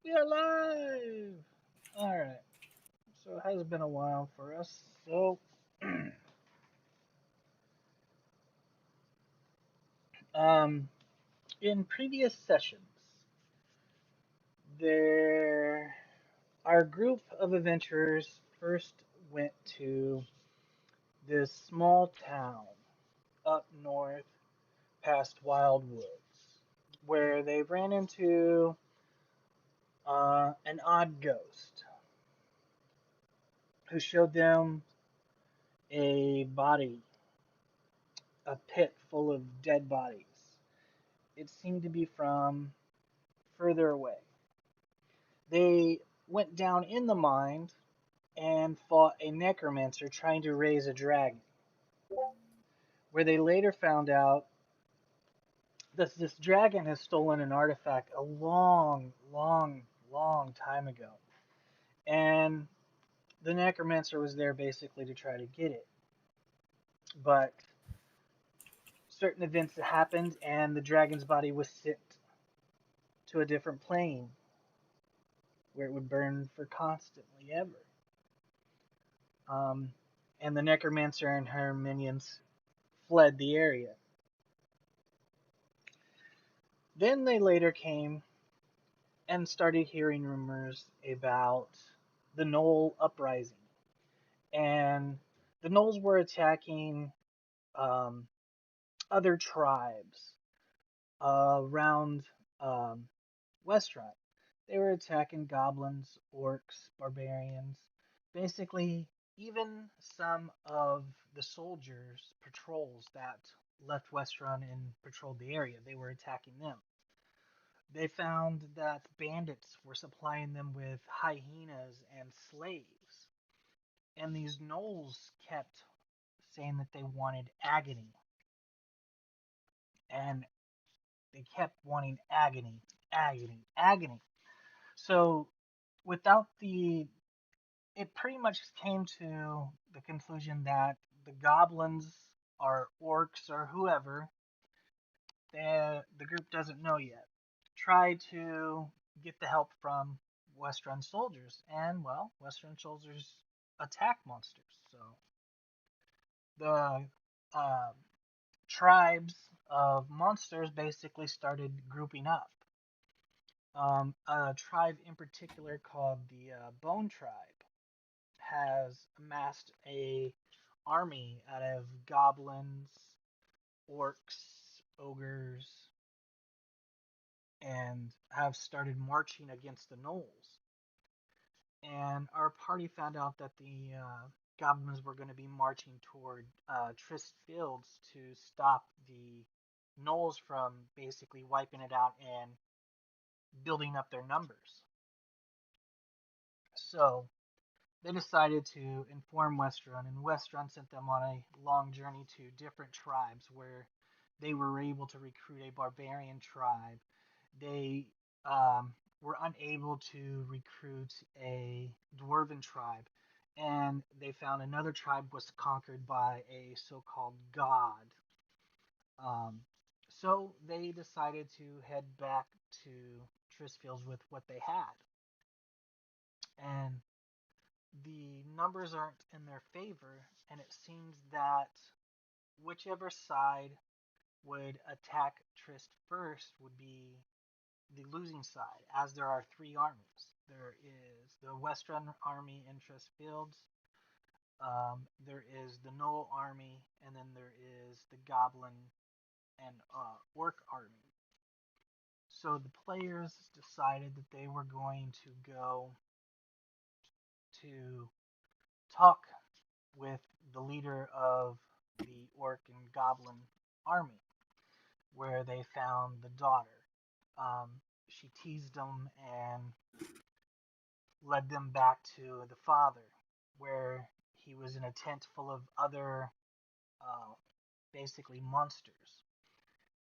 We are live! Alright, so it has been a while for us. So, um, in previous sessions, there our group of adventurers first went to this small town up north past Wild Woods, where they ran into an odd ghost who showed them a body, a pit full of dead bodies. It seemed to be from further away. They went down in the mine and fought a necromancer trying to raise a dragon, where they later found out that this dragon has stolen an artifact a long time ago. And the necromancer was there basically to try to get it. But certain events happened, and the dragon's body was sent to a different plane where it would burn for constantly ever. Um, and the necromancer and her minions fled the area. Then they later came and started hearing rumors about the Knoll uprising, and the Knolls were attacking um, other tribes around um, Westrun. They were attacking goblins, orcs, barbarians, basically even some of the soldiers patrols that left Westrun and patrolled the area. They were attacking them. They found that bandits were supplying them with hyenas and slaves. And these gnolls kept saying that they wanted agony. And they kept wanting agony, agony, agony. So without the it pretty much came to the conclusion that the goblins or orcs or whoever, the group doesn't know yet, tried to get the help from Westrun soldiers, and well, Westrun soldiers attack monsters. So the uh, tribes of monsters basically started grouping up. A tribe in particular called the Bone Tribe has amassed a army out of goblins, orcs, ogres, and have started marching against the gnolls. And our party found out that the goblins were going to be marching toward Trist Fields to stop the gnolls from basically wiping it out and building up their numbers. So they decided to inform Westrun, and Westrun sent them on a long journey to different tribes where they were able to recruit a barbarian tribe. They were unable to recruit a dwarven tribe, and they found another tribe was conquered by a so-called god. Um, so they decided to head back to Tristfields with what they had, and the numbers aren't in their favor, and it seems that whichever side would attack Trist first would be the losing side, as there are three armies. There is the Western Army in Trist Fields, there is the Knoll Army, and then there is the Goblin and Orc Army. So the players decided that they were going to go to talk with the leader of the Orc and Goblin army, where they found the daughter. She teased them and led them back to the father, where he was in a tent full of other, uh, basically monsters,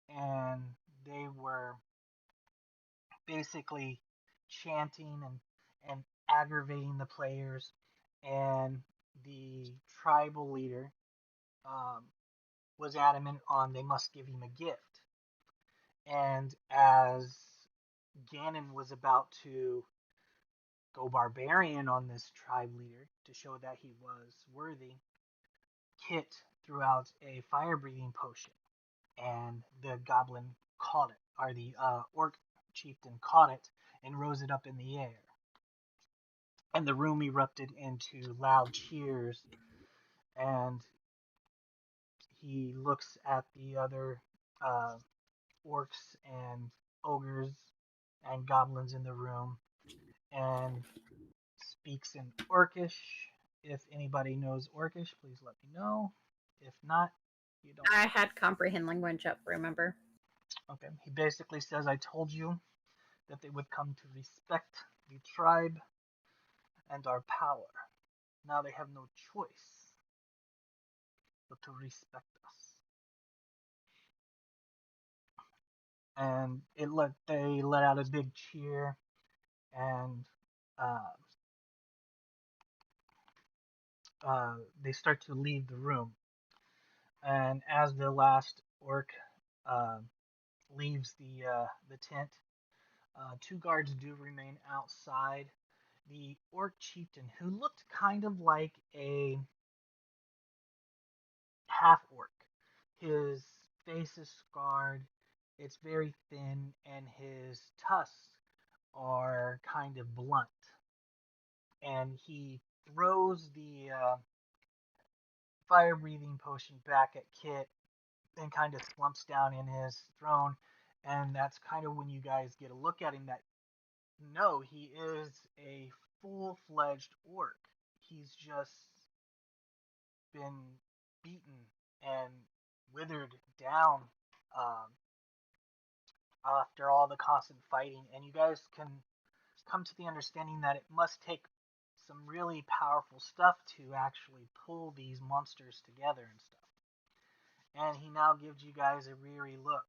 and they were basically chanting and aggravating the players, and the tribal leader um, was adamant on they must give him a gift. And as Ganon was about to go barbarian on this tribe leader to show that he was worthy, Kit threw out a fire breathing potion, and the goblin caught it, or the orc chieftain caught it and rose it up in the air. And the room erupted into loud cheers, and he looks at the other uh, orcs and ogres and goblins in the room and speaks in Orcish. If anybody knows Orcish, please let me know. If not, you don't. I had comprehend language up, remember? Okay. He basically says, I told you that they would come to respect the tribe and our power. Now they have no choice but to respect us. And they let out a big cheer, and uh, they start to leave the room. And as the last orc uh, leaves the tent, two guards do remain outside. The orc chieftain, who looked kind of like a half orc, his face is scarred, it's very thin, and his tusks are kind of blunt. And he throws the fire breathing potion back at Kit and kind of slumps down in his throne. And that's kind of when you guys get a look at him that no, he is a full fledged orc. He's just been beaten and withered down um, after all the constant fighting. And you guys can come to the understanding that it must take some really powerful stuff to actually pull these monsters together and stuff. And he now gives you guys a weary look,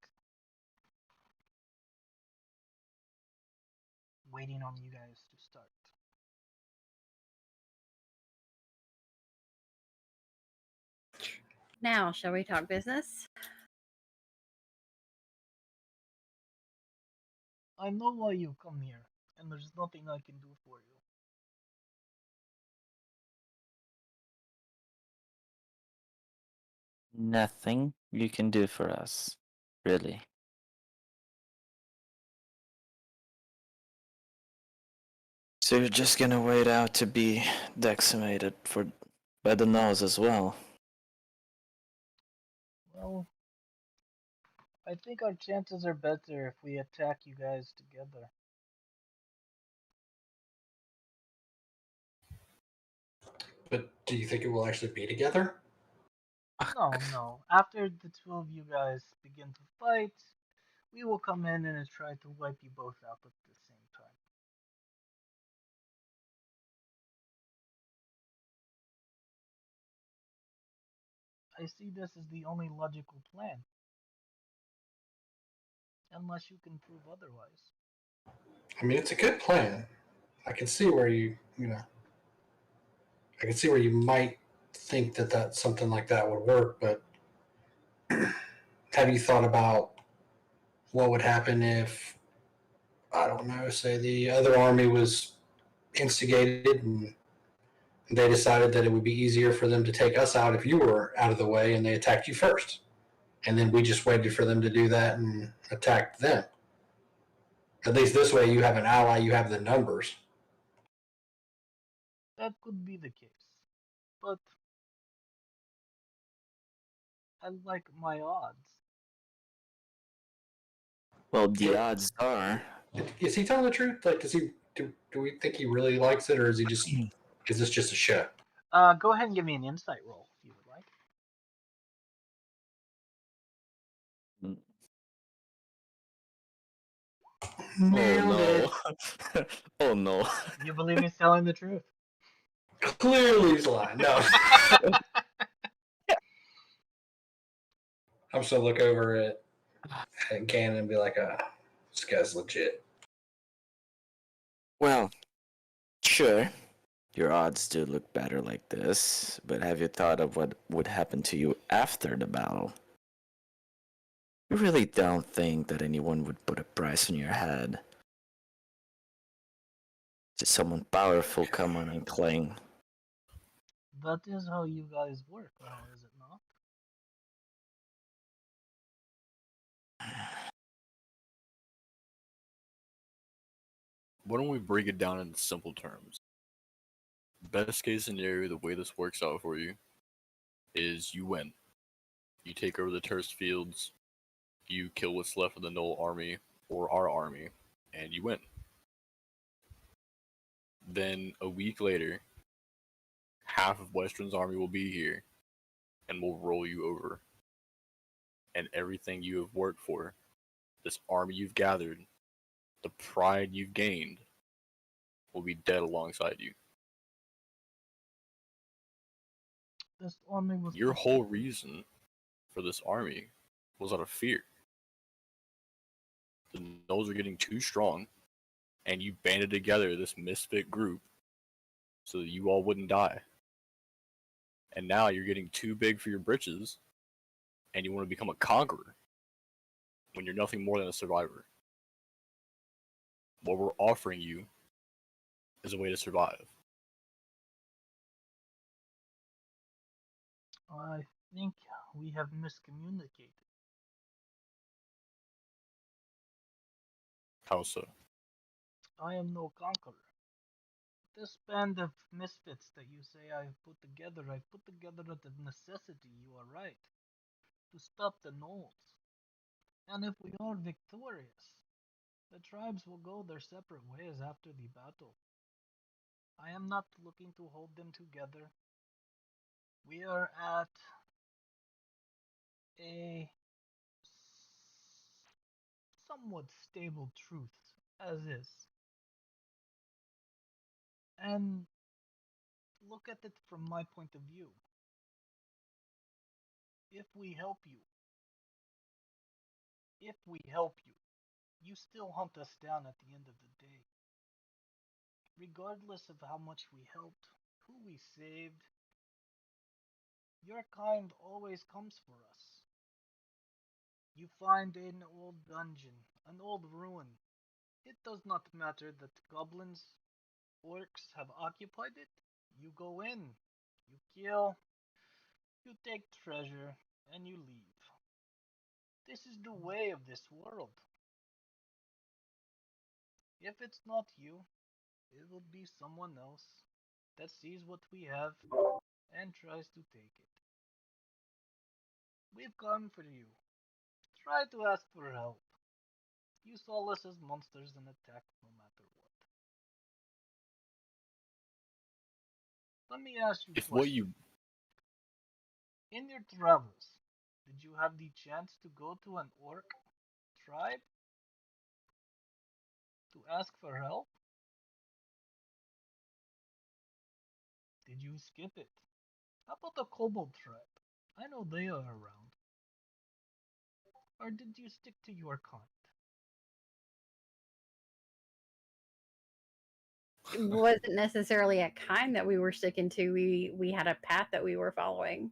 waiting on you guys to start. Now, shall we talk business? I know why you come here, and there's nothing I can do for you. Nothing you can do for us, really. So you're just gonna wait out to be decimated by the nose as well? Well, I think our chances are better if we attack you guys together. But do you think it will actually be together? No. After the two of you guys begin to fight, we will come in and try to wipe you both out at the same time. I see this as the only logical plan. Unless you can prove otherwise. I mean, it's a good plan. I can see where I can see where you might think that something like that would work, but have you thought about what would happen if, I don't know, say the other army was instigated and they decided that it would be easier for them to take us out if you were out of the way and they attacked you first? And then we just waited for them to do that and attacked them. At least this way you have an ally, you have the numbers. That could be the case. But I like my odds. Well, the odds are... Is he telling the truth? Like, do we think he really likes it, or is this just a show? Go ahead and give me an insight roll if you would like. Nailed it. no. Oh no. You believe he's telling the truth? Clearly he's lying. No. I'm just gonna look over at Gannon and be like, this guy's legit. Well, sure. Your odds do look better like this, but have you thought of what would happen to you after the battle? You really don't think that anyone would put a price on your head Did someone powerful come on and claim? That is how you guys work now, is it not? Why don't we break it down in simple terms? Best case scenario, the way this works out for you is you win. You take over the terraced fields, you kill what's left of the Null army or our army, and you win. Then a week later, half of Western's army will be here and will roll you over. And everything you have worked for, this army you've gathered, the pride you've gained, will be dead alongside you. This army was Your whole reason for this army was out of fear. The Nulls are getting too strong, and you banded together this misfit group so that you all wouldn't die. And now you're getting too big for your britches, and you want to become a conqueror when you're nothing more than a survivor. What we're offering you is a way to survive. I think we have miscommunicated. How so? I am no conqueror. This band of misfits that you say I've put together out of necessity, you are right, to stop the Knolls. And if we are victorious, the tribes will go their separate ways after the battle. I am not looking to hold them together. We are at a somewhat stable truth as is. And look at it from my point of view. If we help you, you still hunt us down at the end of the day. Regardless of how much we helped, who we saved, your kind always comes for us. You find an old dungeon, an old ruin. It does not matter that goblins, orcs have occupied it. You go in, you kill, you take treasure, and you leave. This is the way of this world. If it's not you, it will be someone else that sees what we have and tries to take it. We've come for you. Try to ask for help. You saw us as monsters and attacked no matter what. Let me ask you a If what question. you In your travels, did you have the chance to go to an orc tribe to ask for help? Did you skip it? How about the kobold tribe? I know they are around. Or did you stick to your kind? It wasn't necessarily a kind that we were sticking to. We had a path that we were following.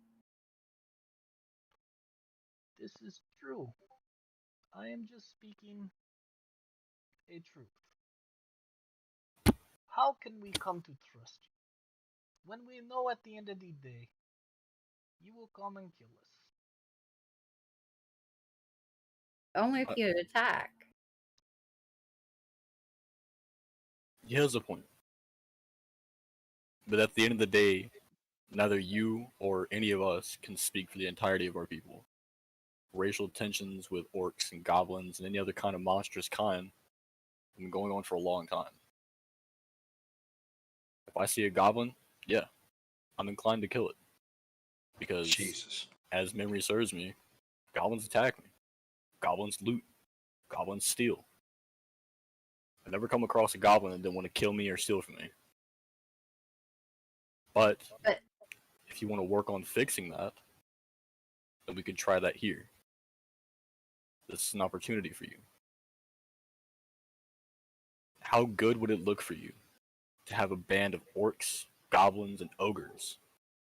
This is true. I am just speaking a truth. How can we come to trust you when we know at the end of the day you will come and kill us? Only if Uh, you attack. he has a point. But at the end of the day, neither you or any of us can speak for the entirety of our people. Racial tensions with orcs and goblins and any other kind of monstrous kind have been going on for a long time. If I see a goblin, yeah, I'm inclined to kill it. Because, Jesus. as memory serves me, goblins attack me. Goblins loot. Goblins steal. I've never come across a goblin that didn't want to kill me or steal from me. But But if you want to work on fixing that, then we could try that here. This is an opportunity for you. How good would it look for you to have a band of orcs, goblins, and ogres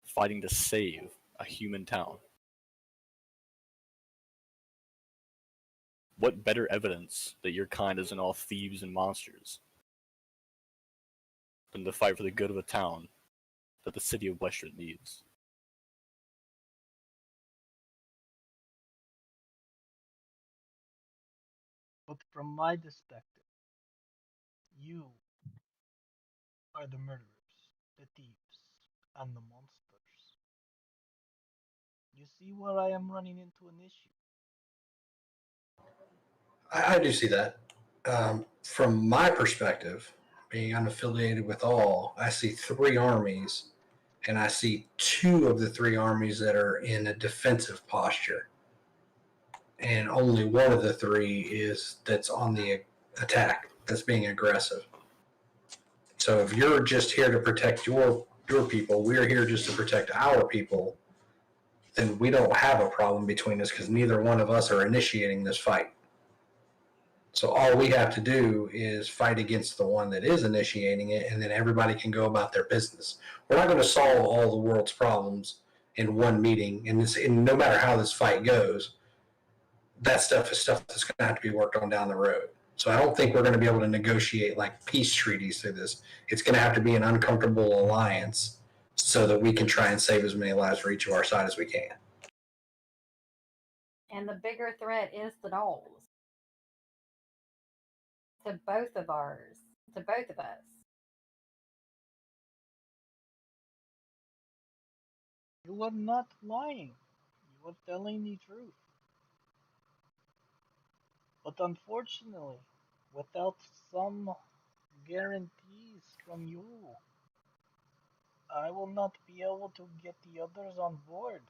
fighting to save a human town? What better evidence that your kind isn't all thieves and monsters than to fight for the good of a town that the city of Western needs. But from my perspective, you are the murderers, the thieves, and the monsters. You see where I am running into an issue. I do see that. From my perspective, being unaffiliated with all, I see three armies, and I see two of the three armies that are in a defensive posture, and only one of the three is that's on the attack, that's being aggressive. So if you're just here to protect your people, we're here just to protect our people, then we don't have a problem between us because neither one of us are initiating this fight. So all we have to do is fight against the one that is initiating it, and then everybody can go about their business. We're not going to solve all the world's problems in one meeting, and no matter how this fight goes, that stuff is stuff that's going to have to be worked on down the road. So I don't think we're going to be able to negotiate like peace treaties through this. It's going to have to be an uncomfortable alliance so that we can try and save as many lives for each of our side as we can. And the bigger threat is the gnolls. To both of ours. To both of us. You are not lying. You are telling the truth. But unfortunately, without some guarantees from you, I will not be able to get the others on board.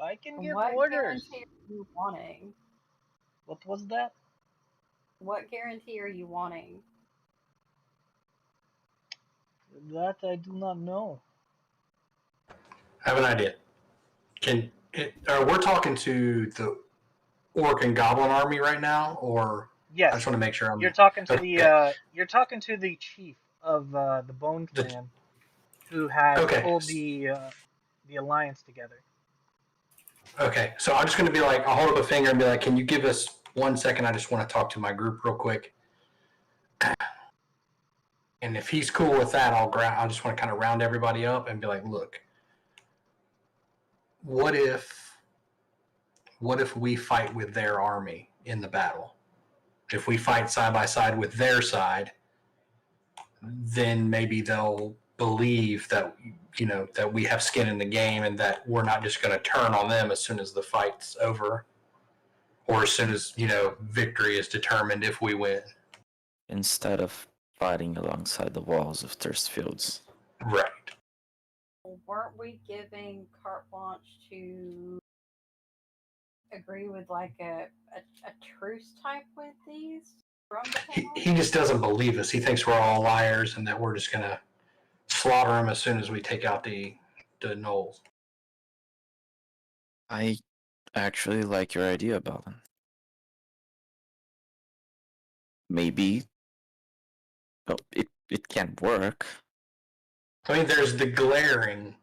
I can give What orders. guarantee are you wanting? What was that? What guarantee are you wanting? That I do not know. I have an idea. We're talking to the orc and goblin army right now, or I Yes, just want to make sure I'm. you're talking to Okay. the chief of the Bone The- Clan, who has Okay. pulled the alliance together. Okay, so I'm just going to be like, I'll hold up a finger and be like, can you give us 1 second? I just want to talk to my group real quick. And if he's cool with that, I just want to kind of round everybody up and be like, look, what if we fight with their army in the battle? If we fight side by side with their side, then maybe they'll believe that that we have skin in the game and that we're not just going to turn on them as soon as the fight's over, or as soon as victory is determined if we win. Instead of fighting alongside the walls of Thirstfields. Right. Weren't we giving carte blanche to agree with like a truce type with these from the He panel? just doesn't believe us. He thinks we're all liars and that we're just going to slaughter him as soon as we take out the gnolls. I actually like your idea, Balin. Maybe. Oh, it can't work. I mean, there's the glaring,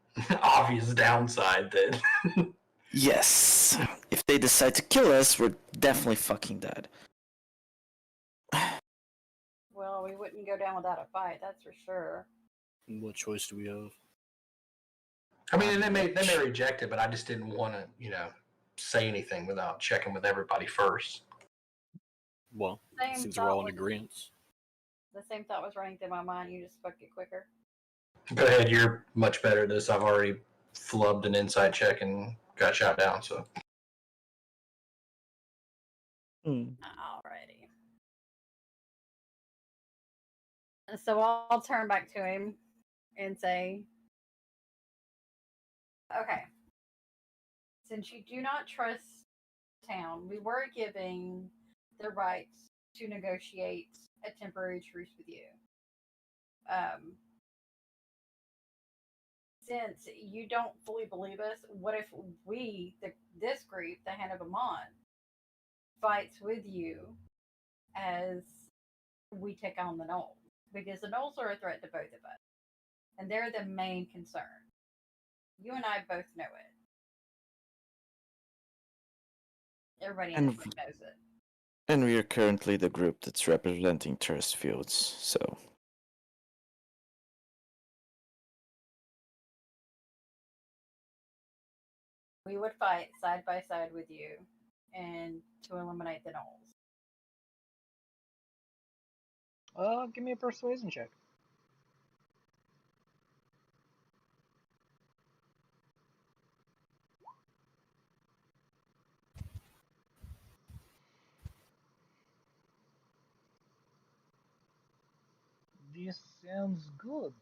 obvious downside that. Yes. If they decide to kill us, we're definitely fucking dead. Well, we wouldn't go down without a fight, that's for sure. What choice do we have? I mean, and they may reject it, but I just didn't want to, say anything without checking with everybody first. Well, Same seems we're thought all in was- agreement. The same thought was running through my mind. You just spoke it quicker. Go ahead, you're much better at this. I've already flubbed an inside check and got shot down, so. Alrighty. So I'll turn back to him and say, okay, since you do not trust town, we were giving the right to negotiate a temporary truce with you. Since you don't fully believe us, what if we, this group, the Hand of Amon, fights with you as we take on the gnolls? Because the gnolls are a threat to both of us, and they're the main concern. You and I both know it. Everybody in And- this room knows it. And we are currently the group that's representing Tourist Fields, so. We would fight side by side with you and to eliminate the gnolls. Give me a persuasion check. This sounds good.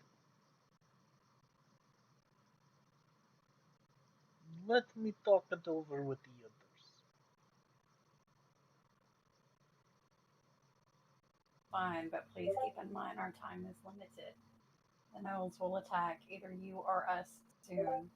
Let me talk it over with the others. Fine, but please keep in mind our time is limited. The gnolls will attack either you or us soon.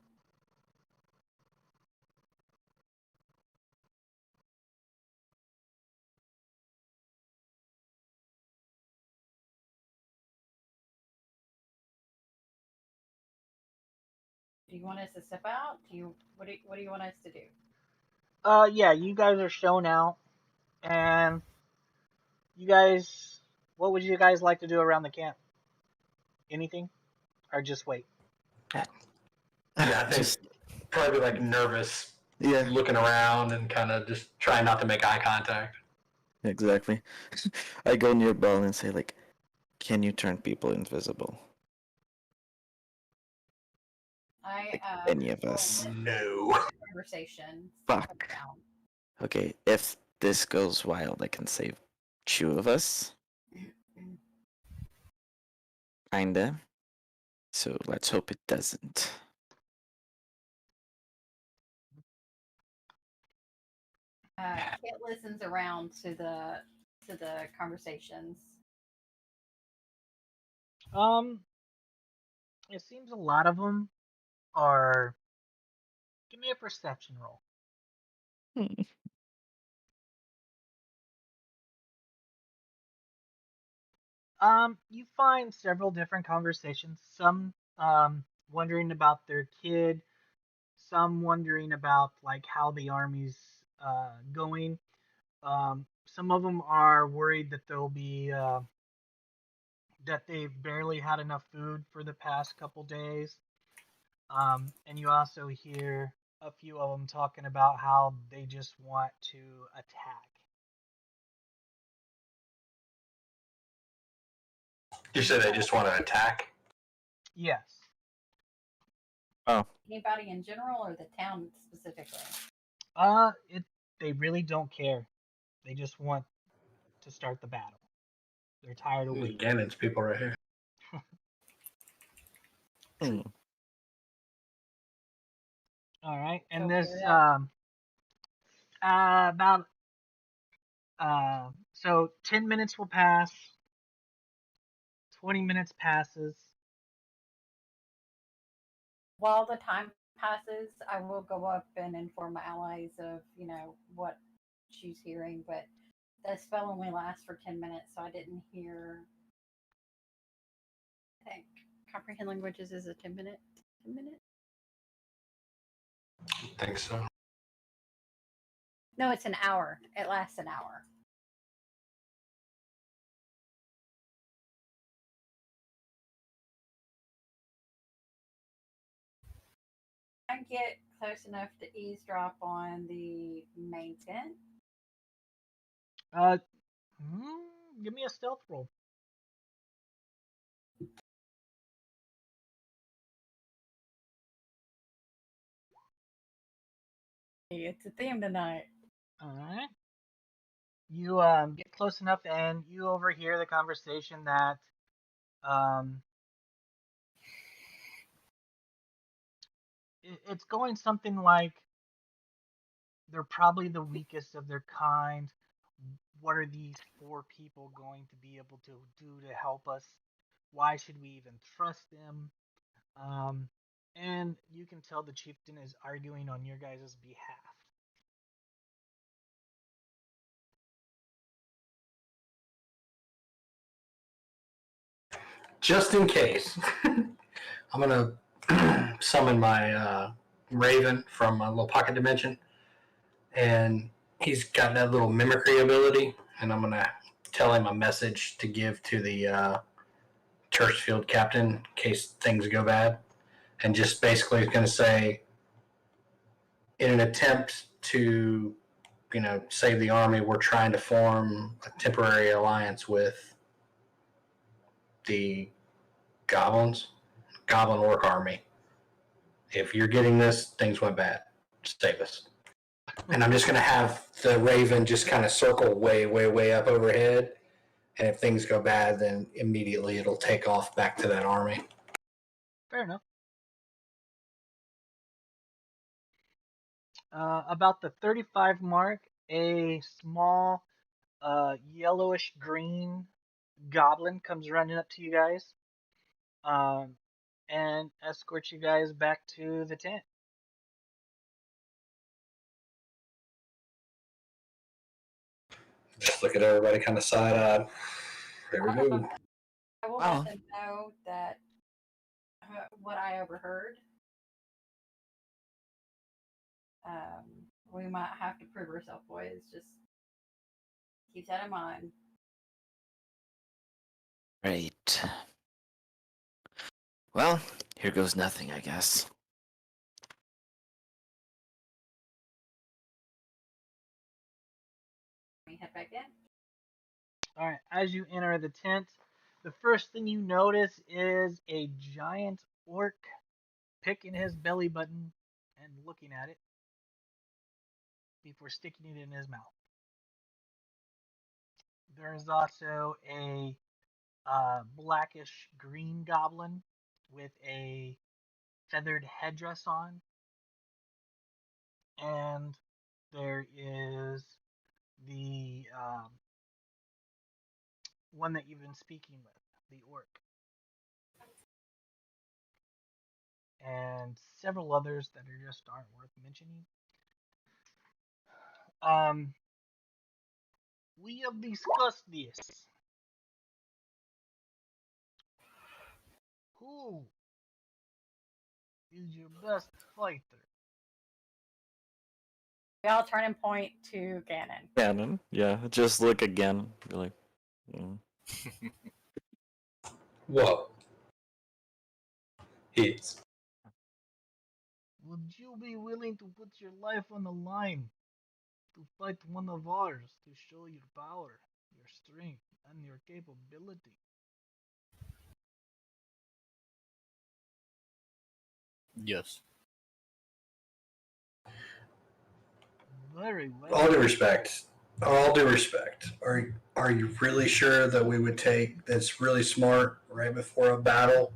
Do you want us to step out? What do you want us to do? Yeah, you guys are shown out, and you guys, what would you guys like to do around the camp? Anything, or just wait? Yeah, I think Just, probably like nervous, yeah, looking around and kind of just trying not to make eye contact. exactly. I go near Bell and say, like, can you turn people invisible? I Any of us. No. conversation. Fuck. Down. Okay, if this goes wild, I can save 2 of us. Kinda. So let's hope it doesn't. Kit listens around to the conversations. It seems a lot of them are. Give me a perception roll. You find several different conversations. Some wondering about their kid, some wondering about like how the army's going. Some of them are worried that they'll be that they've barely had enough food for the past couple days. And you also hear a few of them talking about how they just want to attack. You said they just want to attack? Yes. Anybody in general or the town specifically? They really don't care. They just want to start the battle. They're tired of waiting. Ganon's people right here. Hmm. All right, and So this we're about so 10 minutes will pass. 20 minutes passes. While the time passes, I will go up and inform my allies of, what she's hearing, but the spell only lasts for 10 minutes, so I didn't hear. I think comprehend languages is a 10 minute. 10 minute? I think so. No, it's an hour. It lasts an hour. I get close enough to eavesdrop on the main tent. Uh, give me a stealth roll. It's a theme tonight. All right. You get close enough, and you overhear the conversation that it's going something like, they're probably the weakest of their kind. What are these 4 people going to be able to do to help us? Why should we even trust them? And you can tell the chieftain is arguing on your guys' behalf. Just in case, I'm going to summon my Raven from a little pocket dimension. And he's got that little mimicry ability, and I'm gonna tell him a message to give to the Churchfield captain in case things go bad, and just basically is gonna say, in an attempt to, save the army, we're trying to form a temporary alliance with the Goblin Orc army. If you're getting this, things went bad. Save us. And I'm just going to have the Raven just kind of circle way, way, way up overhead. And if things go bad, then immediately it'll take off back to that army. Fair enough. About the 35 mark, a small yellowish green goblin comes running up to you guys and escorts you guys back to the tent. Just look at everybody kind of side-eyed. There we go. I will Wow. let them know that what I overheard. We might have to prove ourselves, boys. Just keep that in mind. Right. Well, here goes nothing, I guess. We head back in. All right, as you enter the tent, the first thing you notice is a giant orc picking his belly button and looking at it before sticking it in his mouth. There is also a blackish green goblin with a feathered headdress on, and there is the one that you've been speaking with, the orc, and several others that just aren't worth mentioning. We have discussed this. Who is your best fighter? We all turn and point to Ganon. Ganon, yeah. Just look again. Be like, Whoa. He's. Would you be willing to put your life on the line to fight one of ours to show your power, your strength, and your capability? Yes. Very well. All due respect. Are you really sure that we would take that's really smart right before a battle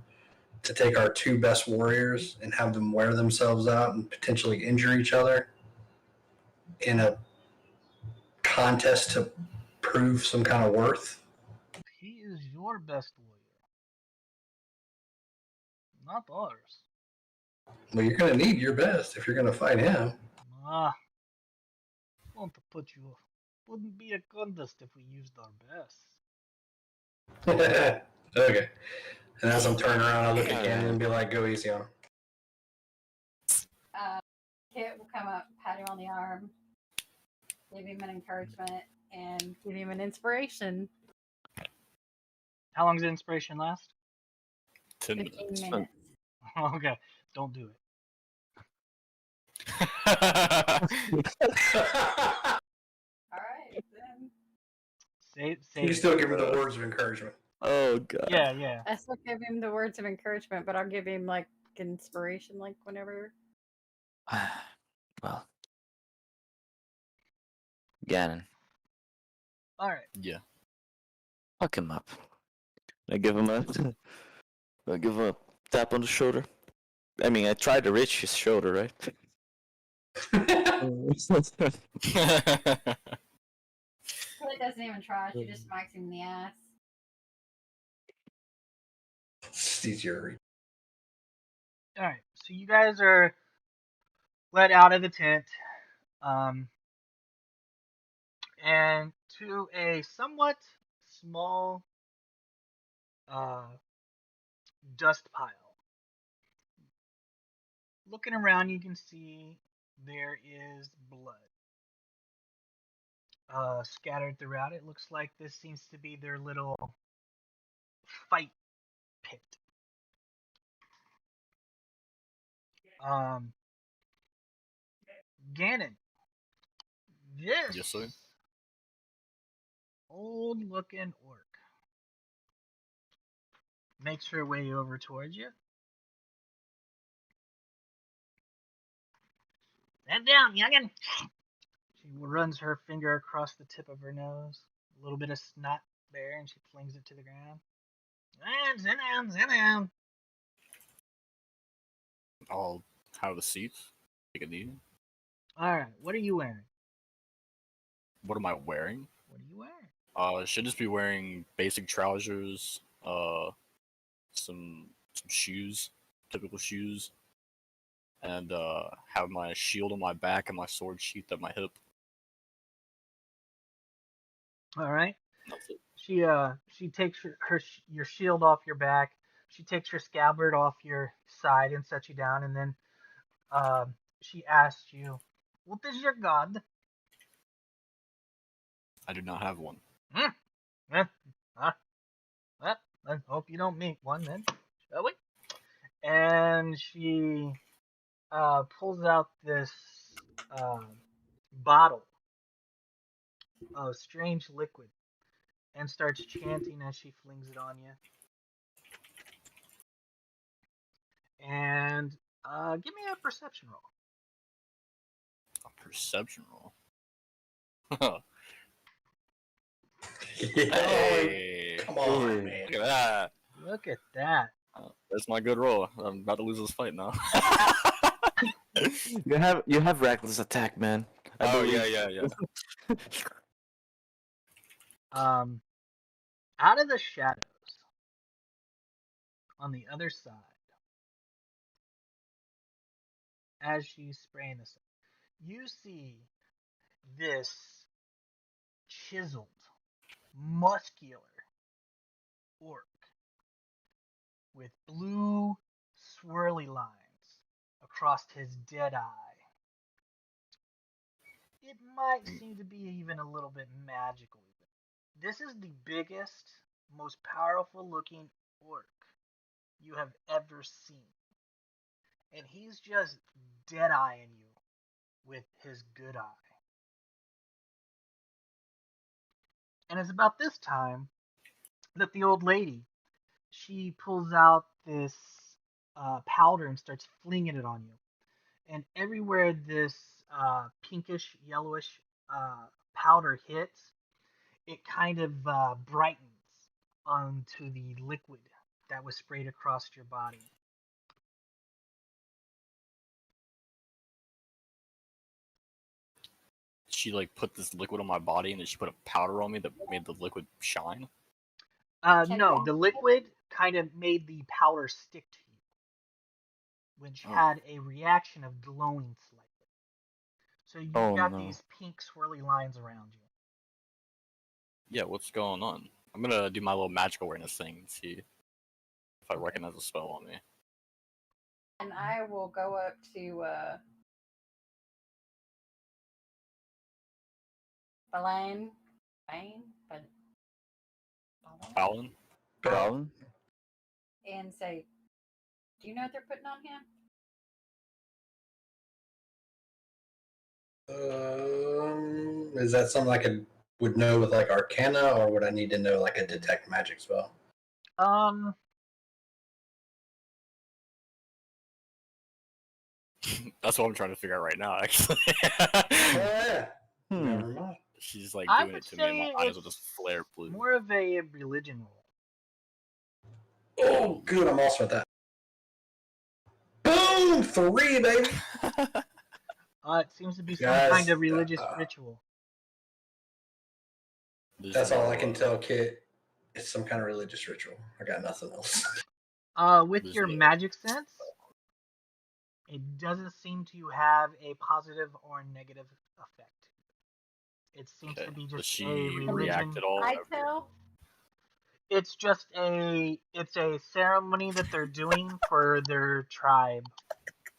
to take our two best warriors and have them wear themselves out and potentially injure each other in a contest to prove some kind of worth? He is your best warrior, not ours. Well, you're going to need your best if you're going to fight him. Ah, want to put you off. Wouldn't be a contest if we used our best. Okay. And as I'm turning around, I look at Ganon and be like, go easy on him. Kit will come up, pat him on the arm, give him an encouragement, and give him an inspiration. How long does the inspiration last? 10 15 minutes. minutes. Okay, don't do it. Alright, then. Say You it. still give him the words of encouragement. oh god. Yeah. I still give him the words of encouragement, but I'll give him like inspiration, like whenever. Well, Ganon, All right. Yeah. fuck him up. I give him a tap on the shoulder. I mean, I tried to reach his shoulder, right? Really doesn't even try. She just smacks him in the ass. It's easier. All right. So you guys are let out of the tent, and to a somewhat small dust pile. Looking around, you can see there is blood. scattered throughout. It looks like this seems to be their little fight pit. Um, Ganon, this Yes, sir. old looking orc makes her way over towards you. Stand down, youngin'. She runs her finger across the tip of her nose. A little bit of snot there, and she flings it to the ground. And sit down, sit down. I'll have a seat. Take a knee. Alright, what are you wearing? What am I wearing? What are you wearing? Should just be wearing basic trousers, some shoes, typical shoes, and have my shield on my back and my sword sheathed at my hip. Alright. That's it. She takes your shield off your back. She takes your scabbard off your side and sets you down, and then she asks you, "What is your god?" I do not have one. Well, I hope you don't meet one then, shall we? And she pulls out this bottle of strange liquid and starts chanting as she flings it on you. And give me a perception roll. A perception roll. Yeah. Hey, Come on, man. look at that. Look at that. That's my good roll. I'm about to lose this fight now. You have reckless attack, man. I Oh believe. yeah. Out of the shadows, on the other side, as she's spraying this, you see this chiseled, muscular orc with blue swirly lines across his dead eye. It might seem to be even a little bit magical. This is the biggest, most powerful looking orc you have ever seen. And he's just dead eyeing you with his good eye. And it's about this time that the old lady, she pulls out this powder and starts flinging it on you. And everywhere this pinkish, yellowish powder hits, it kind of brightens onto the liquid that was sprayed across your body. She like put this liquid on my body and then she put a powder on me that made the liquid shine. No, the liquid kind of made the powder stick to you, which had a reaction of glowing slightly. So you've got these pink swirly lines around you. Yeah, what's going on? I'm gonna do my little magic awareness thing and see if I recognize a spell on me. And I will go up to Belen. Fallon? Brown? And say, "Do you know what they're putting on him?" Is that something I would know with like Arcana, or would I need to know like a detect magic spell? That's what I'm trying to figure out right now, actually. Yeah. Never mind. She's like I doing would it to me, and my say eyes will it's just flare blue. more of a religion roll. Oh, good. I'm also at that. Boom! 3, baby. It seems to be some Guys, kind of religious ritual. That's all I can tell, Kit. It's some kind of religious ritual. I got nothing else. With There's your no- magic sense, it doesn't seem to have a positive or negative effect. It seems to be Does just she a religion. react at all? I tell. It's just a ceremony that they're doing for their tribe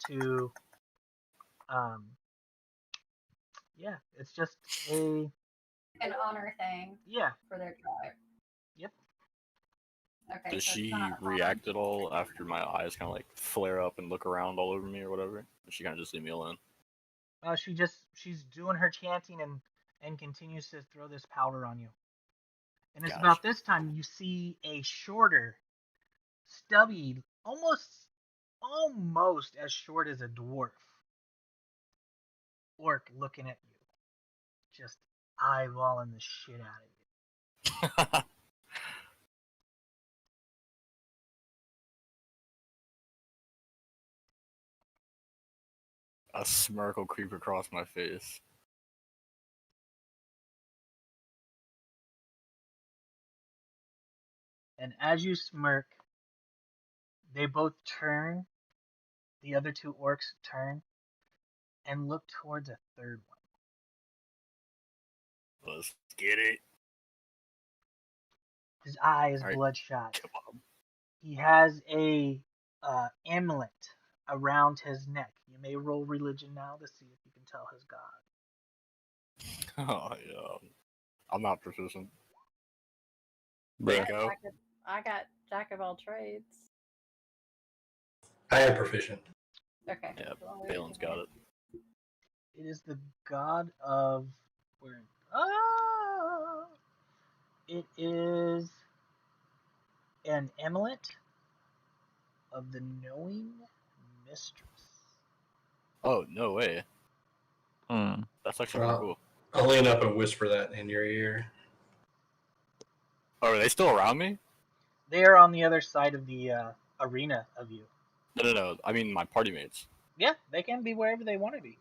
to yeah, it's just a an honor thing Yeah. for their tribe. Yep. Okay. Does so it's she not a react at all after my eyes kind of like flare up and look around all over me or whatever? Or she kind of just leave me alone? She's doing her chanting and continues to throw this powder on you. And it's Gotcha. about this time you see a shorter, stubby, almost as short as a dwarf orc looking at you, just eyeballing the shit out of you. A smirk will creep across my face. And as you smirk, they both turn. The other two orcs turn and look towards a third one. Let's get it. His eye is All right. bloodshot. Come on. He has a amulet around his neck. You may roll religion now to see if you can tell his god. Oh, yeah. I'm not proficient. But Go. I got jack of all trades. I am proficient. Okay. Yeah, so I'll Balin's got it. It is the god of where? It is an amulet of the knowing mistress. Oh, no way. hmm. That's actually pretty Wow. cool. I'll lean up and whisper that in your ear. Oh, are they still around me? They are on the other side of the arena of you. No. I mean, my party mates. Yeah, they can be wherever they want to be.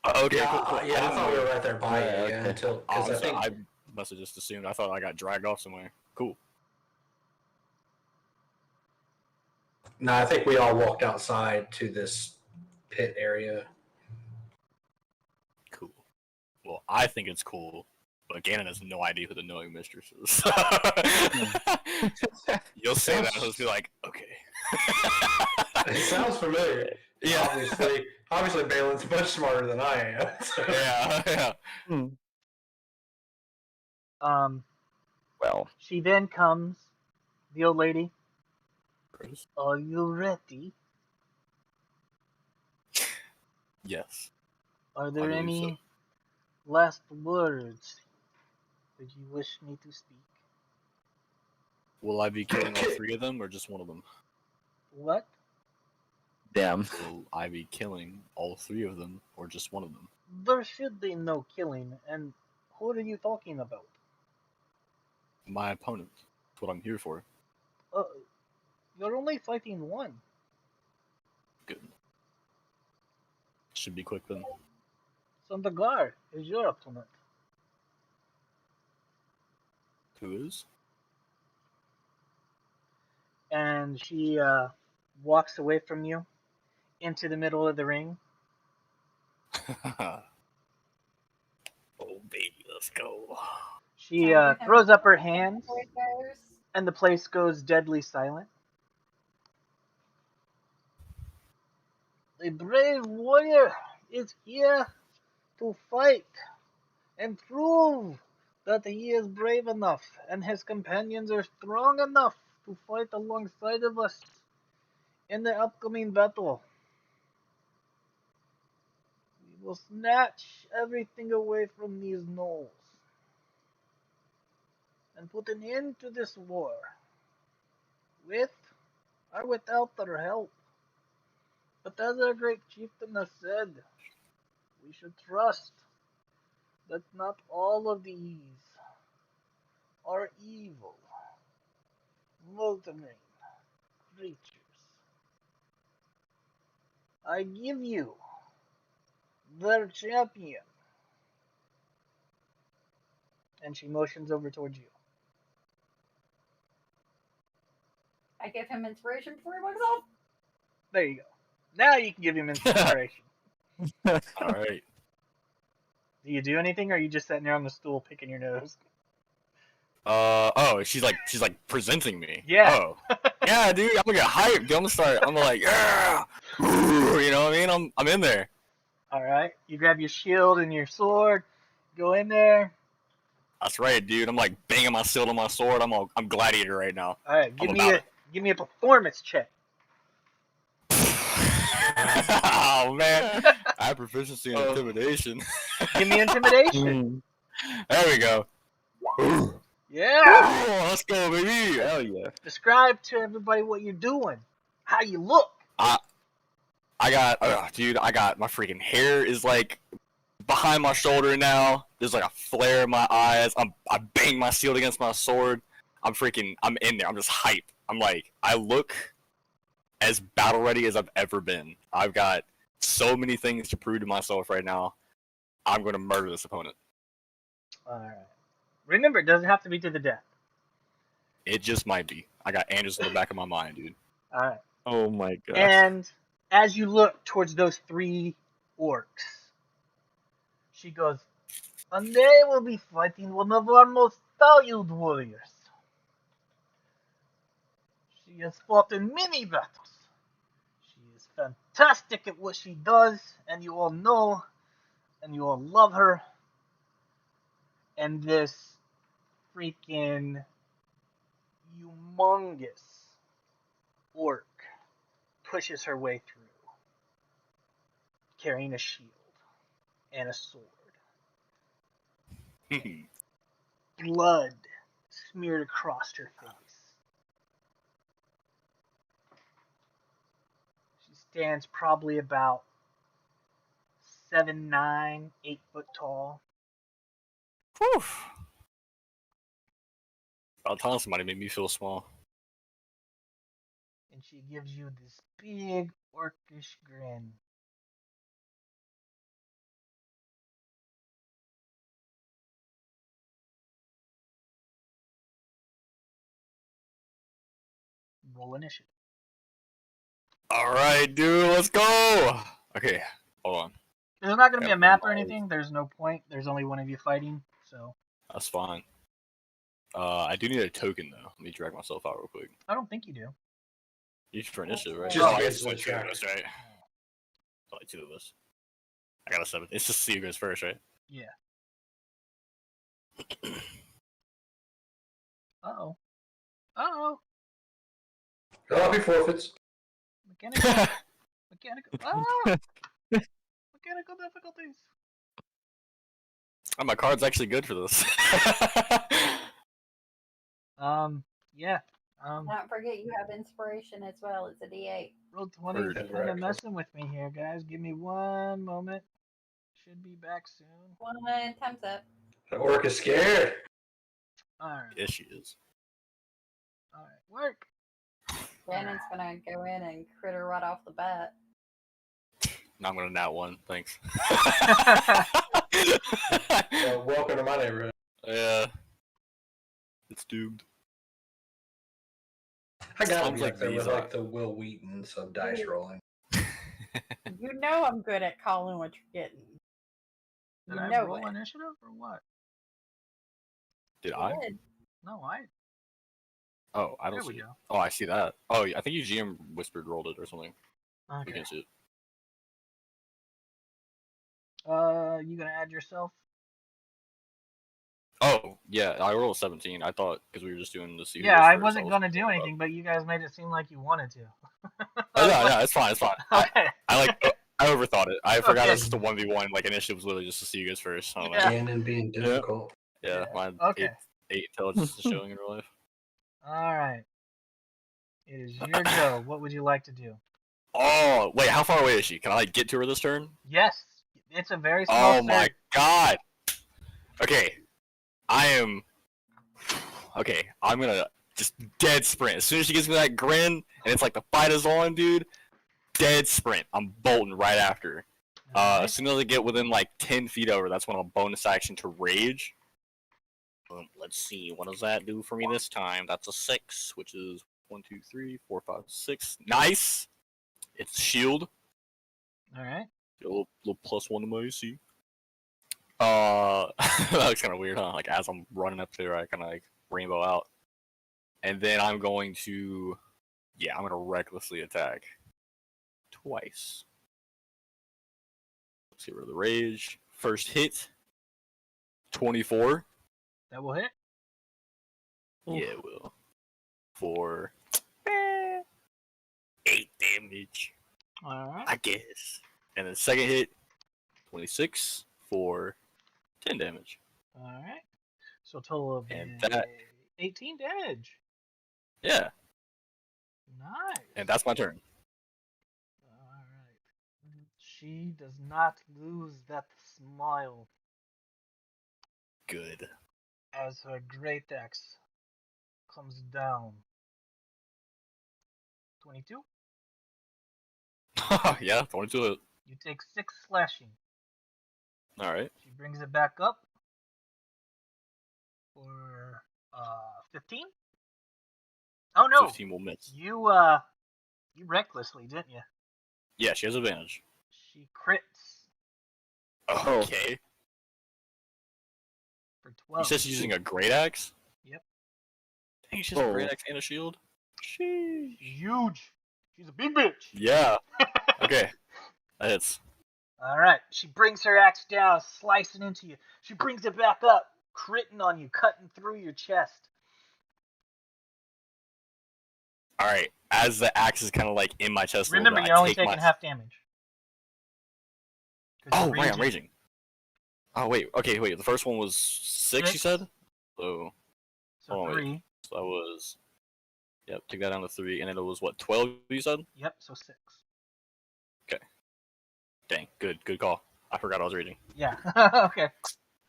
Okay, Yeah, cool. yeah, I thought we were right there by Yeah, you. Yeah, okay. until because I Honestly, think I must have just assumed. I thought I got dragged off somewhere. Cool. no, I think we all walked outside to this pit area. Cool. Well, I think it's cool, but Ganon has no idea who the knowing mistress is. You'll say that, and he'll be like, okay. It sounds familiar. Yeah. Obviously, Balin's much smarter than I am. So. Yeah. Well, She then comes, the old lady. Chris? Are you ready? Yes. Are there believe any so. last words that you wish me to speak? Will I be killing all three of them, or just one of them? What? damn. Will I be killing all three of them, or just one of them? There should be no killing, and who are you talking about? My opponent. That's what I'm here for. You're only fighting one. Good. Should be quick then. Sondagar is your opponent. Who is? And she walks away from you into the middle of the ring. Oh, baby, let's go. She throws up her hands, There it goes. and the place goes deadly silent. A brave warrior is here to fight and prove that he is brave enough and his companions are strong enough to fight alongside of us in the upcoming battle. We will snatch everything away from these gnolls and put an end to this war, with or without their help. But as our great chieftain has said, we should trust that not all of these are evil, motoring creatures. I give you their champion. And she motions over towards you. I give him inspiration before he walks off. There you go. Now you can give him inspiration. All right. Do you do anything, or are you just sitting there on the stool picking your nose? Oh, she's like presenting me. Yeah. Oh. Yeah, dude, I'm gonna get hyped. Dude. I'm like, yeah. You know what I mean? I'm in there. All right. You grab your shield and your sword, go in there. That's right, dude. I'm like banging my shield on my sword. I'm gladiator right now. All right, I'm about give me a performance check. Oh man, I have proficiency in Oh. intimidation. Give me intimidation. There we go. Yeah. Oh, let's go, baby. Hell yeah. Describe to everybody what you're doing, how you look. I got, dude. I got my freaking hair is like behind my shoulder now. There's like a flare in my eyes. I bang my shield against my sword. I'm in there. I'm just hyped. I'm like, I look as battle ready as I've ever been. I've got so many things to prove to myself right now. I'm gonna murder this opponent. All right. Remember, it doesn't have to be to the death. It just might be. I got Andrews in the back of my mind, dude. All right. Oh my god. And as you look towards those 3 orcs, she goes, and they will be fighting one of our most valued warriors. She has fought in many battles. She is fantastic at what she does, and you all know, and you all love her. And this freaking humongous orc pushes her way through, carrying a shield and a sword. Blood smeared across her face. She stands probably about 7'9", 8 foot tall. Whew. About time somebody made me feel small. And she gives you this big orcish grin. Roll initiative. All right, dude, let's go. Okay, hold on. There's not going to be Yeah, a map or I'm anything. There's no point. There's only one of you fighting, so That's fine. I do need a token though. Let me drag myself out real quick. I don't think you do. You for initiative, right? Just I the guess it's only initiative 2 of us, right? It's only 2 of us. I got a 7. It's just see who goes first, right? Yeah. Uh-oh. Uh-oh. Copy forfeits. Mechanical. Ah! Mechanical difficulties. Oh, my card's actually good for this. Yeah. Don't forget you have inspiration as well. It's a D8. Roll 20 Heard it. kind of messing with me here, guys. Give me one moment. Should be back soon. 1 time's up. The orc is scared. Alright. Yes, she is. Alright. Work. Brandon's gonna go in and critter right off the bat. Now I'm gonna nat 1. Thanks. Welcome to my neighborhood. Yeah. It's doomed. I gotta Sounds be like up there these with are- like the Will Wheatons of dice rolling. You know I'm good at calling what you're getting. Did You I know roll it. initiative or what? Did You I? did. No, I. Oh, I don't There we see it. go. Oh, I see that. Oh, I think you GM whispered rolled it or something. We Okay. can see it. You gonna add yourself? Oh, yeah, I rolled a 17. I thought because we were just doing the see who Yeah, goes I first, wasn't was gonna do about- anything, but you guys made it seem like you wanted to. Oh, no, it's fine, it's fine. Okay. I overthought it. I forgot Okay. it's just a 1v1. Like initiative was literally just to see you guys first. I don't know. Yeah. Ganon being difficult. Yeah, Yeah. my Okay. eight intelligence is showing in real life. All right. It is your go. What would you like to do? Oh, wait, how far away is she? Can I like get to her this turn? Yes, it's a very small. Oh my god. Okay, I am. Okay, I'm gonna just dead sprint. As soon as she gives me that grin and it's like the fight is on, dude. Dead sprint. I'm bolting right after her. As soon as I get within like 10 feet over, that's when I'll bonus action to rage. Let's see, what does that do for me this time? That's a 6, which is 1, 2, 3, 4, 5, 6. Nice! It's shield. All right. Get a little +1 to my AC. That looks kind of weird, huh? Like as I'm running up there, I kind of like rainbow out. And then I'm going to, yeah, I'm going to recklessly attack. Twice. Let's get rid of the rage. First hit, 24. That will hit. Yeah, it will. For 8 damage, All right. I guess. And then second hit, 26 for 10 damage. All right. So a total of And that, 18 damage. yeah, Nice. and that's my turn. All right. She does not lose that smile Good. as her great axe comes down. 22. Yeah, 22 hit. You take 6 slashing. Alright. She brings it back up for 15. Oh no, 15 will miss. you recklessly, didn't you? Yeah, she has advantage. She crits Okay. for You 12. said she's using a great axe? Yep. Dang, she has a great Oh. axe and a shield? Sheesh. She's huge. She's a big bitch. Yeah. Okay. That hits. All right. She brings her axe down, slicing into you. She brings it back up, critting on you, cutting through your chest. Alright. As the axe is kind of like in my chest a little Remember, bit, you're I only take taking my... half damage. 'Cause Oh, you're right, I'm raging. Oh, wait. Okay, wait. The first one was 6, you 6. said? So, So oh, wait. 3. So that was... Yep, take that down to 3. And then it was, what, 12, you said? Yep. So 6. Dang, good call. I forgot I was reading. Yeah. Okay.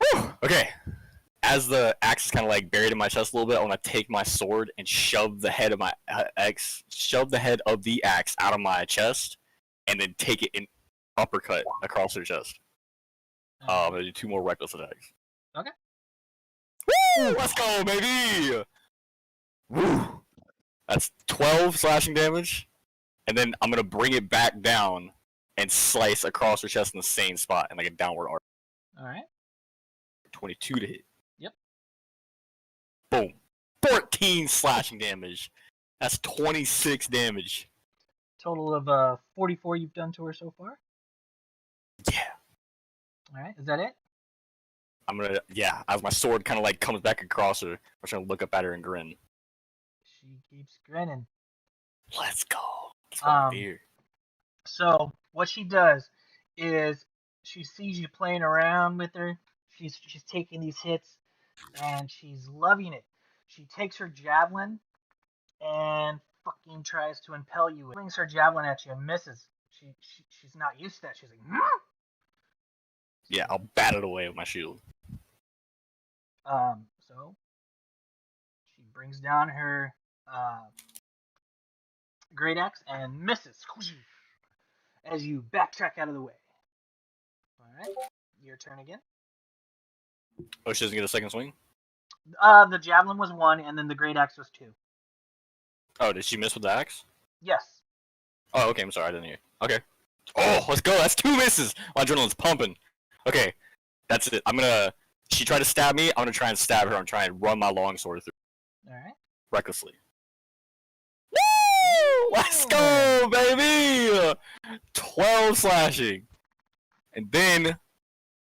Whew! Okay. As the axe is kind of like buried in my chest a little bit, I want to take my sword and shove the head of my shove the head of the axe out of my chest, and then take it in uppercut across her chest. I'm gonna do 2 more reckless attacks. Okay. Woo! Let's go, baby! Woo! That's 12 slashing damage, and then I'm gonna bring it back down and slice across her chest in the same spot in like a downward arc. All right. 22 to hit. Yep. Boom. 14 slashing damage. That's 26 damage. Total of 44 you've done to her so far. Yeah. All right. Is that it? I'm gonna, yeah, as my sword kind of like comes back across her, I'm just gonna look up at her and grin. She keeps grinning. Let's go. Let's go, beer. So what she does is she sees you playing around with her. She's taking these hits, and she's loving it. She takes her javelin and fucking tries to impel you. Flings her javelin at you and misses. She's not used to that. She's like, Yeah, I'll bat it away with my shield. So she brings down her great axe and misses as you backtrack out of the way. All right, your turn again. Oh, she doesn't get a second swing? The javelin was 1, and then the great axe was 2. Oh, did she miss with the axe? Yes. Oh, okay, I'm sorry, I didn't hear. Okay. Oh, let's go, that's 2 misses! My adrenaline's pumping. Okay, that's it. She tried to stab me, I'm gonna try and stab her, I'm trying to run my longsword through. All right. Recklessly. Woo! Let's go, baby! 12 slashing. And then,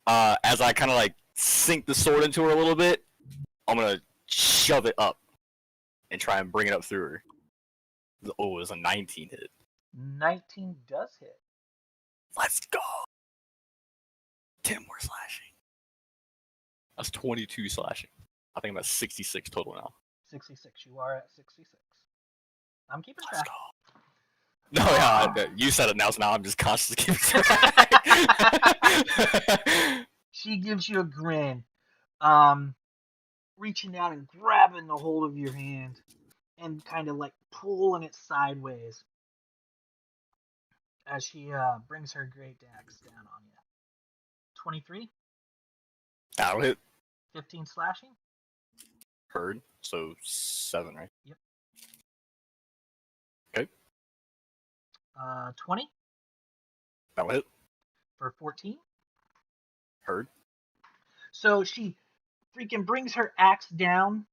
as I kind of like sink the sword into her a little bit, I'm gonna shove it up and try and bring it up through her. Oh, it was a 19 hit. 19 does hit. Let's go. 10 more slashing. That's 22 slashing. I think I'm at 66 total now. 66. You are at 66. I'm keeping Let's track. go. No, yeah, you said it now, so now I'm just constantly keeping track. She gives you a grin, reaching out and grabbing the hold of your hand and kind of like pulling it sideways as she brings her great axe down on you. 23, That'll hit. 15 slashing. Heard. So 7, right? Yep. Okay. 20 That'll hit. for 14. Heard. So she freaking brings her axe down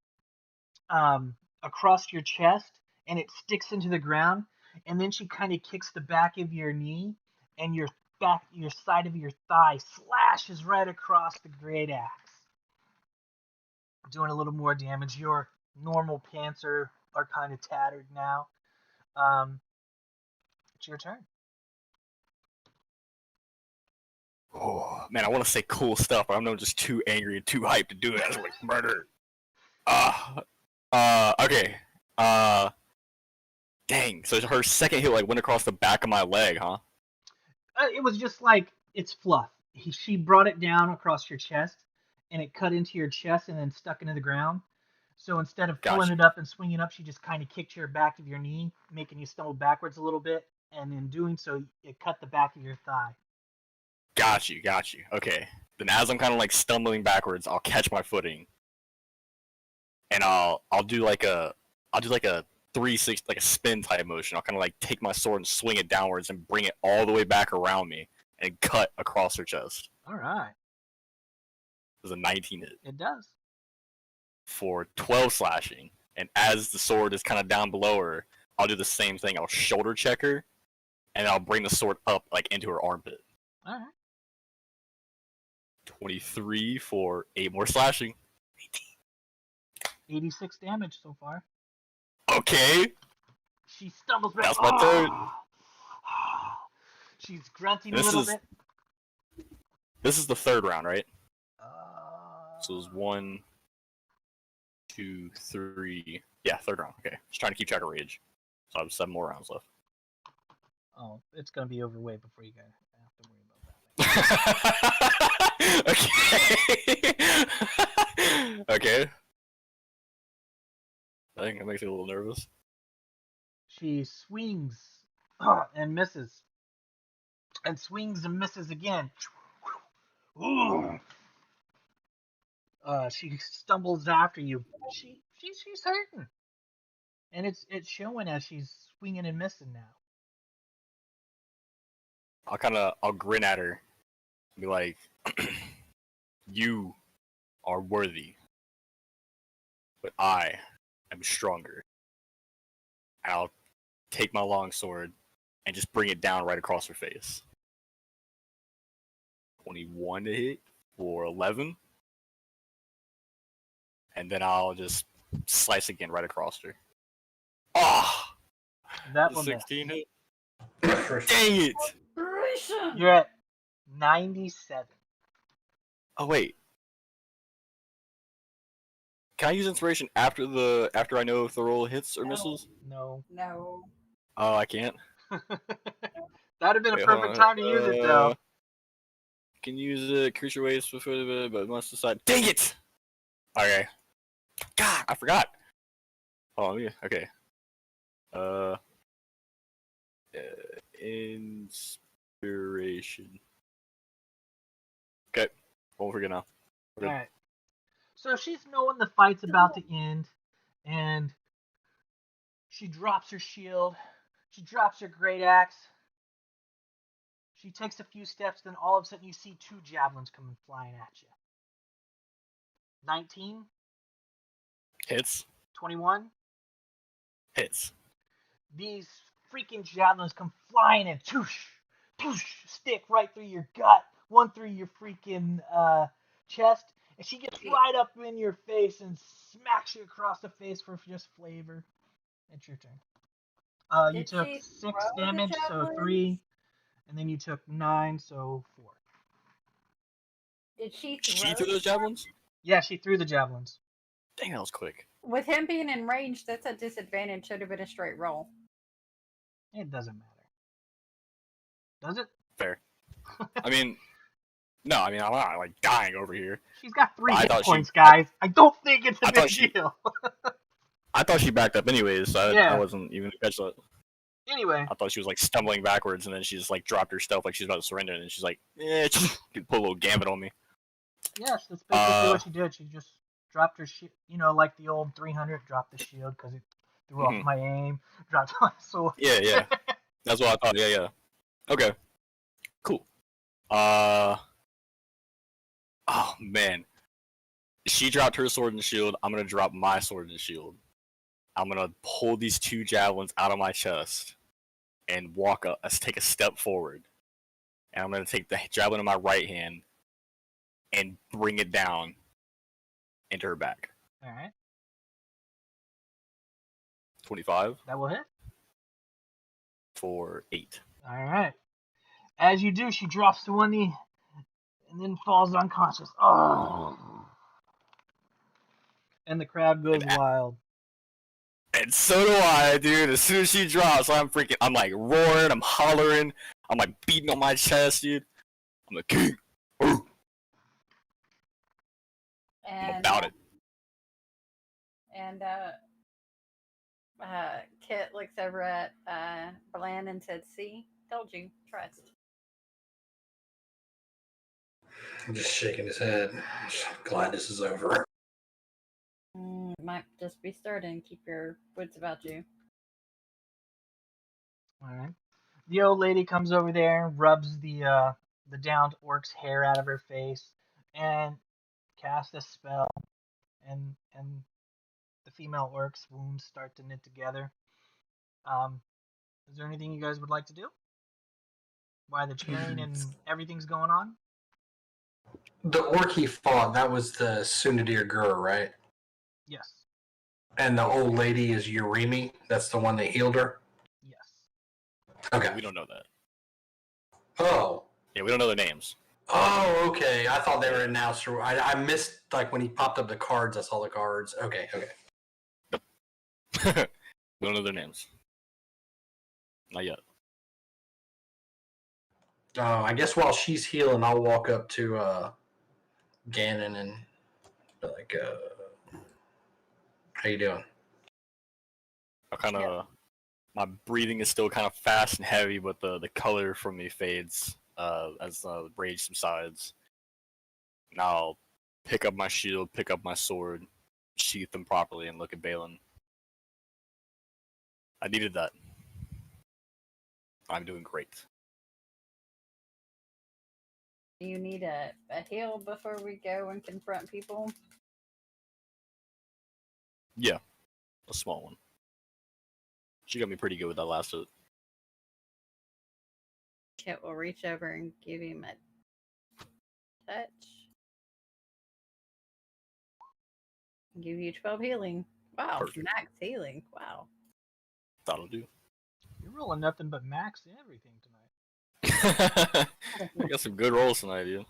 across your chest, and it sticks into the ground. And then she kind of kicks the back of your knee, and your side of your thigh slashes right across the great axe. doing a little more damage. Your normal pants are kind of tattered now. Um, it's your turn. Oh man, I want to say cool stuff, but I'm just too angry and too hyped to do it. I was like murder. Okay. Dang. So her second hit like went across the back of my leg, huh? It was just like it's fluff. She brought it down across your chest, and it cut into your chest and then stuck into the ground. So instead of pulling Gotcha. it up and swinging up, she just kind of kicked your back of your knee, making you stumble backwards a little bit. And in doing so, it cut the back of your thigh. Got you. Okay. Then as I'm kind of like stumbling backwards, I'll catch my footing, and I'll do like a 360 like a spin type motion. I'll kind of like take my sword and swing it downwards and bring it all the way back around me and cut across her chest. All right. It was a 19 hit It does. for 12 slashing. And as the sword is kind of down below her, I'll do the same thing. I'll shoulder check her, and I'll bring the sword up like into her armpit. All right. 23 for 8 more slashing. 86 damage so far. Okay. She stumbles back. That's my turn. She's grunting This a little is- bit. This is the third round, right? Uh, So it was 1, 2, 3. Yeah, third round. Okay. Just trying to keep track of rage. So I have 7 more rounds left. Oh, it's gonna be over way before you guys have to worry about that. Okay. Okay. I think it makes me a little nervous. She swings and misses, and swings and misses again. She stumbles after you. She's hurting, and it's showing as she's swinging and missing now. I'll grin at her and be like, you are worthy, but I am stronger. And I'll take my longsword and just bring it down right across her face. 21 to hit for 11. And then I'll just slice again right across her. Ah! That The one missed. 16 hit? First, Dang it! Grayson! You're at 97. Oh wait. Can I use inspiration after I know if the roll hits or No. misses? No. No. Oh, I can't. That'd have been a Wait, hold perfect on. time to use it, though. Can use it. Creature waits before but must decide. Dang it! Okay. God, I forgot. Oh, yeah. Okay. Inspiration. Okay. Won't forget now. We're good. All right. So she's knowing the fight's about to end, and she drops her shield. She drops her great axe. She takes a few steps, then all of a sudden you see 2 javelins coming flying at you. 19, Hits. 21. Hits. These freaking javelins come flying and toosh, toosh, stick right through your gut, one through your freaking chest, and she gets right up in your face and smacks you across the face for just flavor. It's your turn. You Did took she 6 throw the damage, so javelins? 3, and then you took 9, so 4. Did she She throw threw those javelins? Yeah, she threw the javelins. Dang, that was quick. With him being in range, that's a disadvantage. Should have been a straight roll. It doesn't matter. Does it? Fair. I mean, no, I mean, I'm not like dying over here. She's got 3 I hit thought she- points, guys. I don't think it's a I big thought she- deal. I thought she backed up anyways, so Yeah. I wasn't even catch that. Anyway, I thought she was like stumbling backwards, and then she just like dropped her stuff like she's about to surrender, and then she's like, "Eh," put a little gambit on me. yes, that's basically what she did. She just dropped her shield, like the old 300, dropped the shield because it threw off Mhm. my aim, dropped my sword. Yeah. That's what I thought. Yeah. Okay. Cool. Oh man. She dropped her sword and shield. I'm gonna drop my sword and shield. I'm gonna pull these 2 javelins out of my chest and walk up. Let's take a step forward, and I'm gonna take the javelin in my right hand and bring it down into her back. All right, 25 that will hit. for 8. All right. As you do, she drops to one knee and then falls unconscious. Oh. And the crowd goes And wild. And so do I, dude. As soon as she drops, I'm like roaring, I'm hollering, I'm like beating on my chest, dude. I'm the king. Ooh, I'm And about it. And Kit looks over at Bland and said, "See, told you, trust." I'm just shaking his head. Glad this is over. Might just be starting. Keep your wits about you. All right. The old lady comes over there and rubs the downed orc's hair out of her face and casts a spell, and the female orc's wounds start to knit together. Um, is there anything you guys would like to do? While the cheering and everything's going on? The orc he fought, that was the Sunadir Gur, right? Yes. And the old lady is Urimi. That's the one that healed her? Yes. Okay. We don't know that. Oh. Yeah, we don't know their names. Oh, okay. I thought they were announced. I missed, like, when he popped up the cards, I saw the cards. Okay. We don't know their names. Not yet. I guess while she's healing, I'll walk up to Ganon and be like, how you doing? I kind of, my breathing is still kind of fast and heavy, but the color from me fades as the rage subsides. Now I'll pick up my shield, pick up my sword, sheath them properly, and look at Balin. I needed that. I'm doing great. Do you need a heal before we go and confront people? Yeah, a small one. She got me pretty good with that last hit. Kit will reach over and give him a touch. Give you 12 healing. Wow, Perfect. max healing. Wow. That'll do. You're rolling nothing but max everything tonight. I got some good rolls tonight, dude.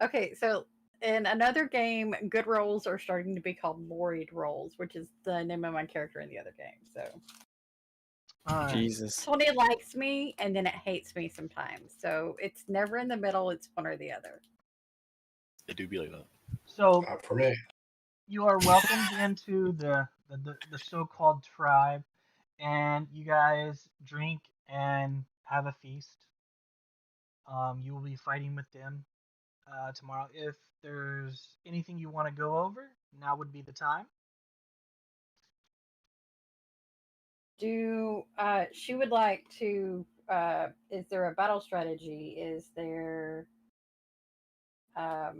Okay, so in another game, good rolls are starting to be called loried rolls, which is the name of my character in the other game. So All right. Jesus. Tony likes me and then it hates me sometimes. So it's never in the middle, it's one or the other. It do be like that. So Not for me. you are welcomed into the so-called tribe, and you guys drink and have a feast. You will be fighting with them tomorrow. If there's anything you want to go over, now would be the time. Do she would like to is there a battle strategy? Is there or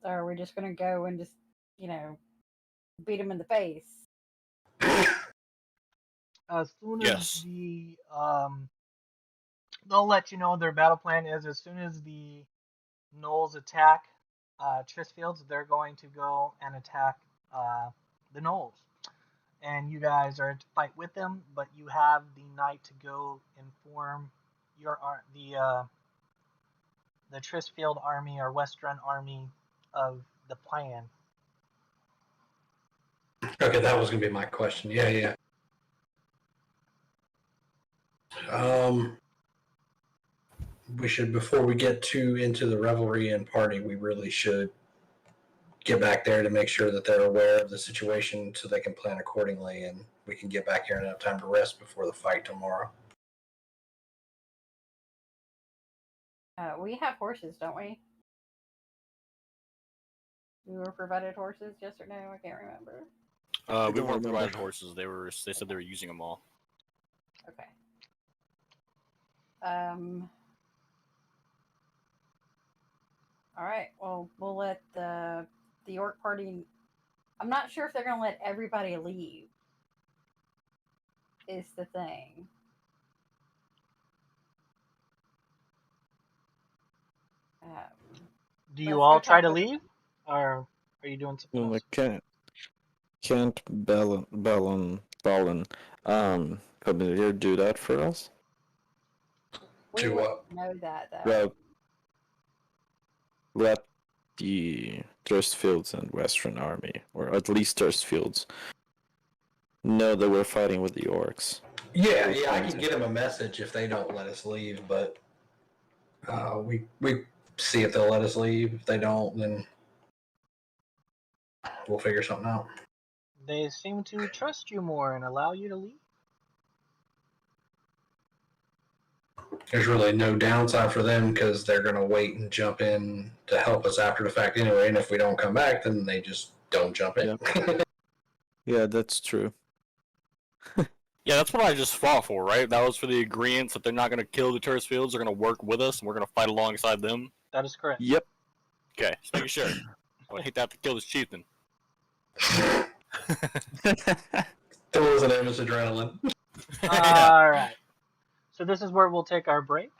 are we just gonna go and just, beat him in the face? As soon as Yes. they'll let you know their battle plan is as soon as the Knolls attack Tristfields, they're going to go and attack the Knolls. And you guys are to fight with them, but you have the night to go inform the Tristfield army or Westrun army of the plan. Okay, that was going to be my question. Yeah. We should, before we get too into the revelry and party, we really should get back there to make sure that they're aware of the situation so they can plan accordingly, and we can get back here and have time to rest before the fight tomorrow. We have horses, don't we? We were provided horses, yes or no? I can't remember. We don't weren't remember. provided horses. They said they were using them all. Okay. All right. Well, we'll let the orc party. I'm not sure if they're going to let everybody leave. Is the thing. Do you Let's all go try talk to with- leave, or are you doing something Well, else? okay. Can't Balin, familiar do that for us? We Do wouldn't what? know that though. Well, let the Thirstfields and Western Army, or at least Thirstfields, know that we're fighting with the orcs. Yeah, I can get them a message if they don't let us leave, but we see if they'll let us leave. If they don't, then we'll figure something out. They seem to trust you more and allow you to leave. There's really no downside for them because they're going to wait and jump in to help us after the fact anyway. And if we don't come back, then they just don't jump in. Yeah, that's true. Yeah, that's what I just fought for, right? That was for the agreement that they're not going to kill the Turfsfields. They're going to work with us, and we're going to fight alongside them. That is correct. Yep. Okay, just making sure. I would hate to have to kill this chieftain. Still isn't him as adrenaline. All right. So this is where we'll take our break.